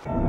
Welcome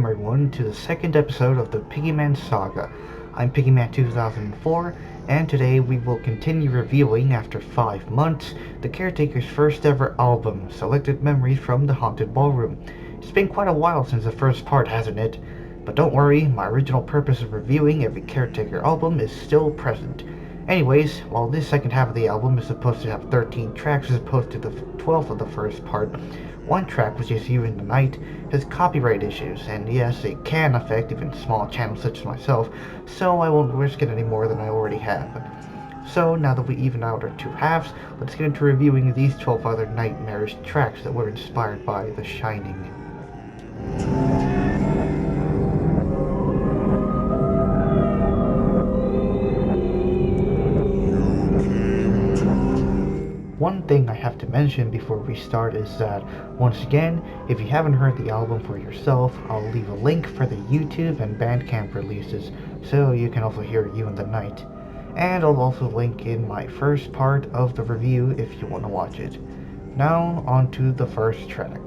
everyone to the second episode of the Piggyman Saga. I'm Piggyman 2004, and today we will continue reviewing, after 5 months, the Caretaker's first ever album, Selected Memories from the Haunted Ballroom. It's been quite a while since the first part, hasn't it? But don't worry, my original purpose of reviewing every Caretaker album is still present. Anyways, while this second half of the album is supposed to have 13 tracks as opposed to the 12th of the first part, one track, which is You in the Night, has copyright issues, and yes, it can affect even small channels such as myself, so I won't risk it any more than I already have. So now that we even out our two halves, let's get into reviewing these 12 other nightmarish tracks that were inspired by The Shining. One thing I have to mention before we start is that, once again, if you haven't heard the album for yourself, I'll leave a link for the YouTube and Bandcamp releases, so you can also hear You in the Night. And I'll also link in my first part of the review if you want to watch it. Now, on to the first track.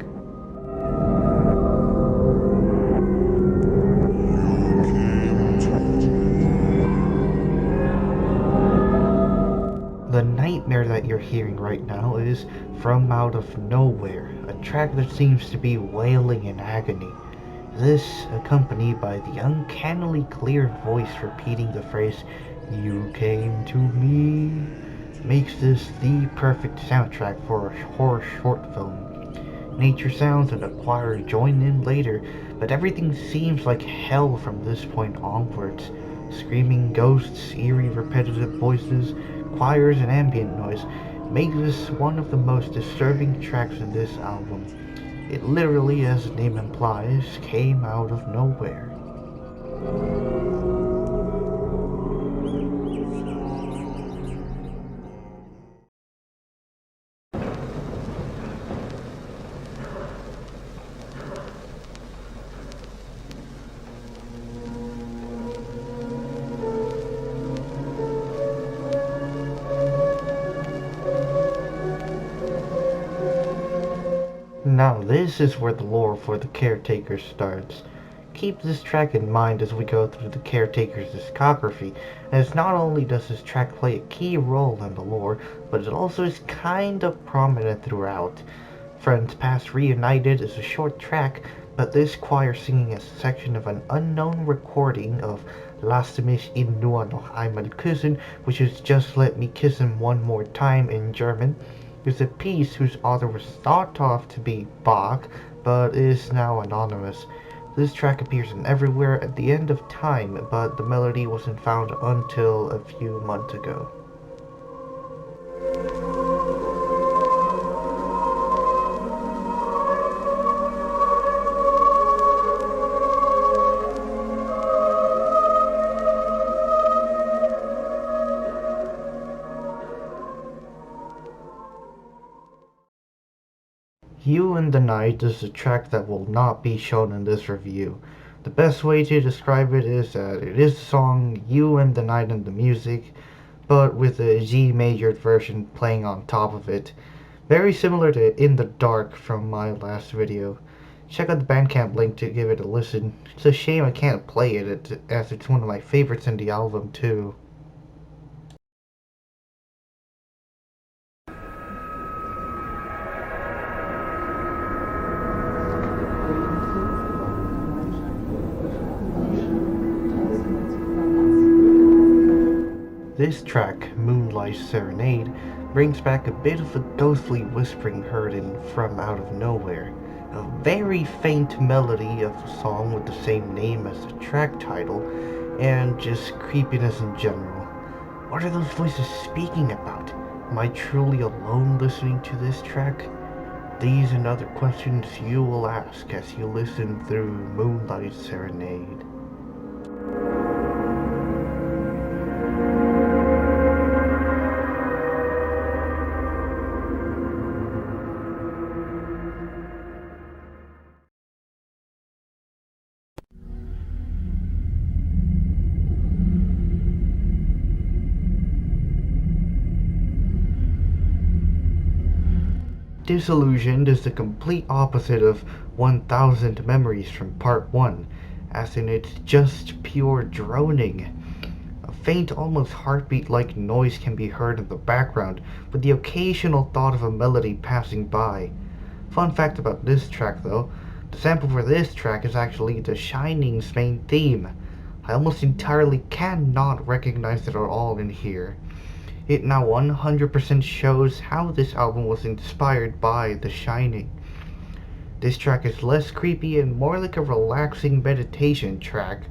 The nightmare that you're hearing right now is From Out of Nowhere, a track that seems to be wailing in agony. This, accompanied by the uncannily clear voice repeating the phrase, "You came to me," makes this the perfect soundtrack for a horror short film. Nature sounds and a choir join in later, but everything seems like hell from this point onwards. Screaming ghosts, eerie repetitive voices, choirs, and ambient noise make this one of the most disturbing tracks in this album. It literally, as the name implies, came out of nowhere. Now this is where the lore for the Caretaker starts. Keep this track in mind as we go through the Caretaker's discography, as not only does this track play a key role in the lore, but it also is kind of prominent throughout. Friends Past Reunited is a short track, but this choir singing a section of an unknown recording of Lass mich ihn nur noch einmal küssen, which is Just Let Me Kiss Him One More Time in German, is a piece whose author was thought of to be Bach, but is now anonymous. This track appears in Everywhere at the end of time, but the melody wasn't found until a few months ago. You in the Night is a track that will not be shown in this review. The best way to describe it is that it is the song You and the Night and the music, but with a G majored version playing on top of it. Very similar to In the Dark from my last video. Check out the Bandcamp link to give it a listen. It's a shame I can't play it as it's one of my favorites in the album too. This track, Moonlight Serenade, brings back a bit of a ghostly whispering heard in From Out of Nowhere, a very faint melody of the song with the same name as the track title, and just creepiness in general. What are those voices speaking about? Am I truly alone listening to this track? These and other questions you will ask as you listen through Moonlight Serenade. Disillusioned is the complete opposite of 1000 Memories from Part 1, as in it's just pure droning. A faint, almost heartbeat-like noise can be heard in the background, with the occasional thought of a melody passing by. Fun fact about this track though, the sample for this track is actually The Shining's main theme. I almost entirely cannot recognize it at all in here. It now 100% shows how this album was inspired by The Shining. This track is less creepy and more like a relaxing meditation track,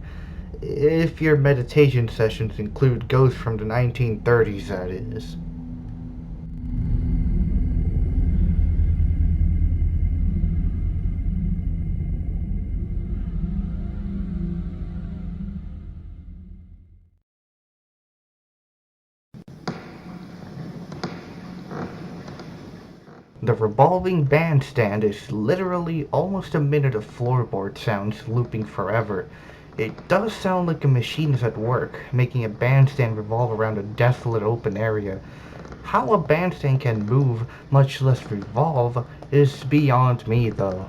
if your meditation sessions include ghosts from the 1930s, that is. The revolving bandstand is literally almost a minute of floorboard sounds looping forever. It does sound like a machine is at work, making a bandstand revolve around a desolate open area. How a bandstand can move, much less revolve, is beyond me though.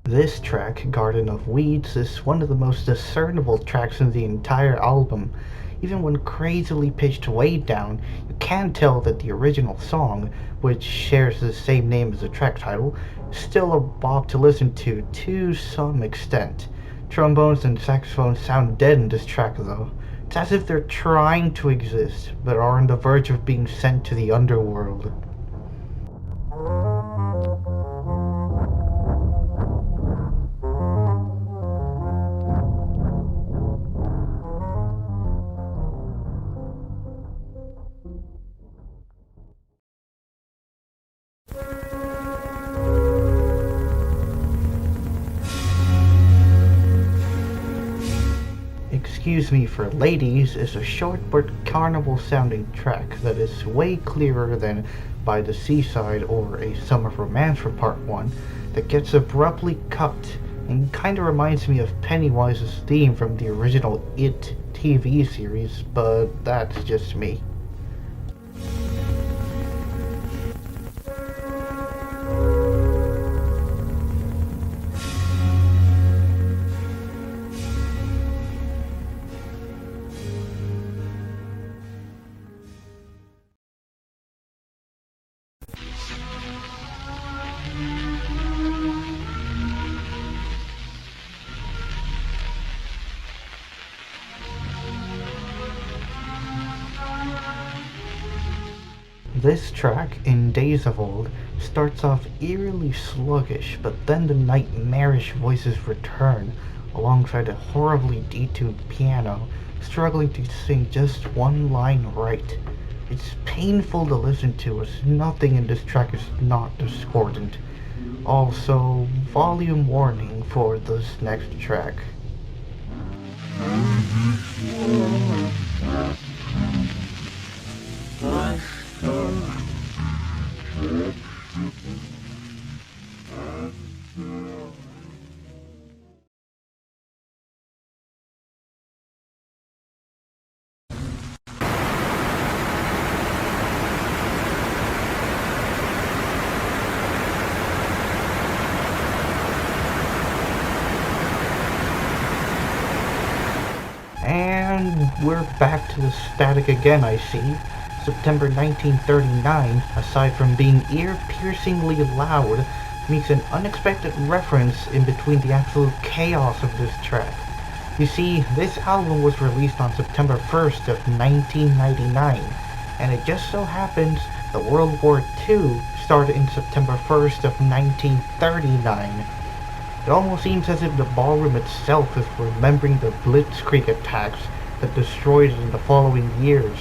This track, Garden of Weeds, is one of the most discernible tracks in the entire album. Even when crazily pitched way down, you can tell that the original song, which shares the same name as the track title, is still a bop to listen to some extent. Trombones and saxophones sound dead in this track though. It's as if they're trying to exist, but are on the verge of being sent to the underworld. Excuse Me for Ladies is a short but carnival sounding track that is way clearer than By the Seaside or A Summer Romance for Part 1 that gets abruptly cut and kinda reminds me of Pennywise's theme from the original It TV series, but that's just me. This track, In Days of Old, starts off eerily sluggish, but then the nightmarish voices return, alongside a horribly detuned piano, struggling to sing just one line right. It's painful to listen to, as nothing in this track is not discordant. Also, volume warning for this next track. And we're back to the static again, I see. September 1939, aside from being ear-piercingly loud, makes an unexpected reference in between the absolute chaos of this track. You see, this album was released on September 1st of 1999, and it just so happens that World War II started in September 1st of 1939. It almost seems as if the ballroom itself is remembering the Blitzkrieg attacks that destroyed it in the following years,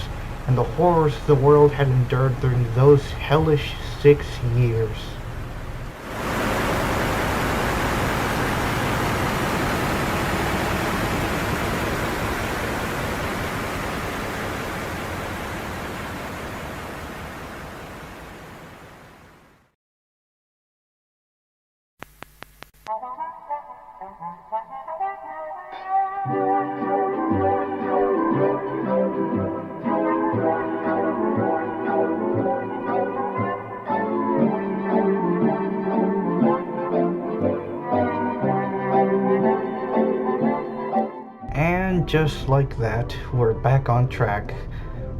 and the horrors the world had endured during those hellish 6 years. And just like that, we're back on track.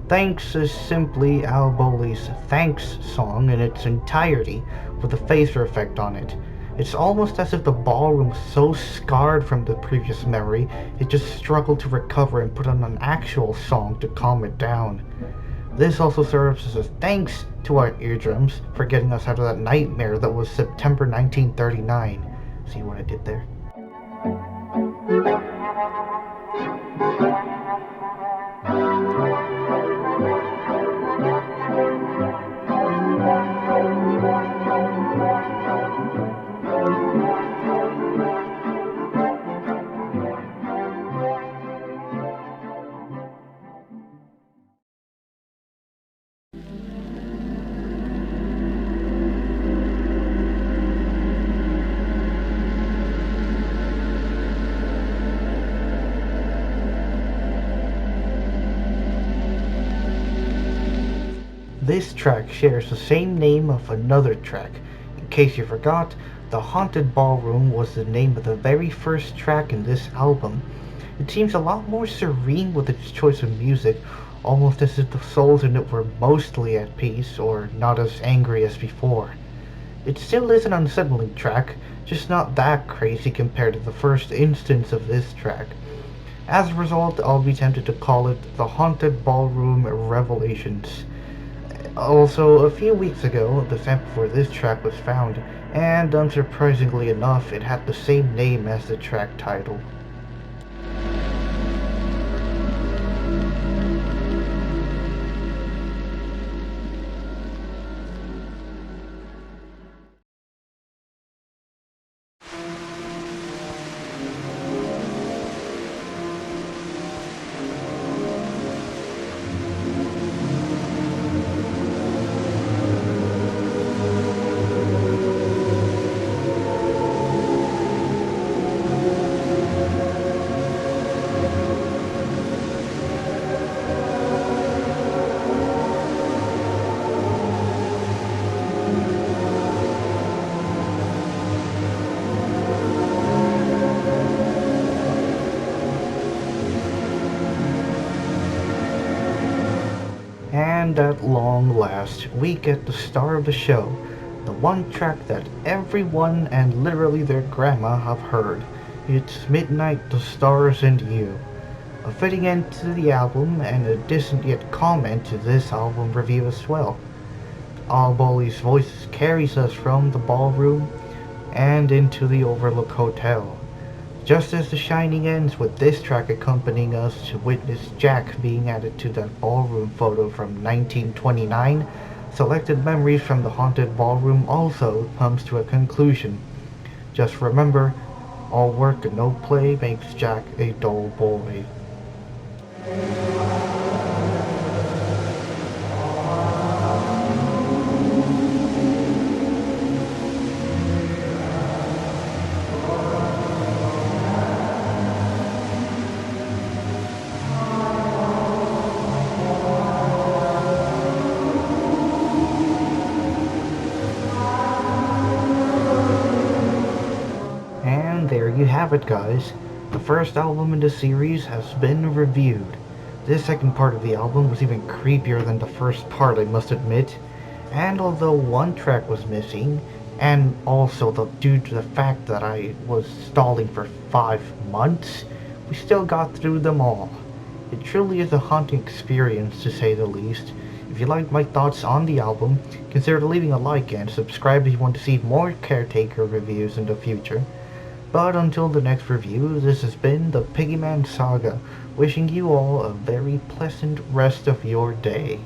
Thanks is simply Al Bowley's Thanks song in its entirety, with a phaser effect on it. It's almost as if the ballroom was so scarred from the previous memory, it just struggled to recover and put on an actual song to calm it down. This also serves as a thanks to our eardrums for getting us out of that nightmare that was September 1939. See what I did there? This track shares the same name of another track. In case you forgot, The Haunted Ballroom was the name of the very first track in this album. It seems a lot more serene with its choice of music, almost as if the souls in it were mostly at peace or not as angry as before. It still is an unsettling track, just not that crazy compared to the first instance of this track. As a result, I'll be tempted to call it The Haunted Ballroom Revelations. Also, a few weeks ago, the sample for this track was found, and unsurprisingly enough, it had the same name as the track title. And at long last, we get the star of the show, the one track that everyone and literally their grandma have heard. It's Midnight, the Stars, and You. A fitting end to the album and a decent yet comment to this album review as well. Al Bowley's voice carries us from the ballroom and into the Overlook Hotel. Just as The Shining ends with this track accompanying us to witness Jack being added to that ballroom photo from 1929, Selected Memories from the Haunted Ballroom also comes to a conclusion. Just remember, all work and no play makes Jack a dull boy. And there you have it, guys. The first album in the series has been reviewed. This second part of the album was even creepier than the first part, I must admit. And although one track was missing, and also due to the fact that I was stalling for 5 months, we still got through them all. It truly is a haunting experience, to say the least. If you liked my thoughts on the album, consider leaving a like and subscribe if you want to see more Caretaker reviews in the future. But until the next review, this has been the Piggyman Saga, wishing you all a very pleasant rest of your day.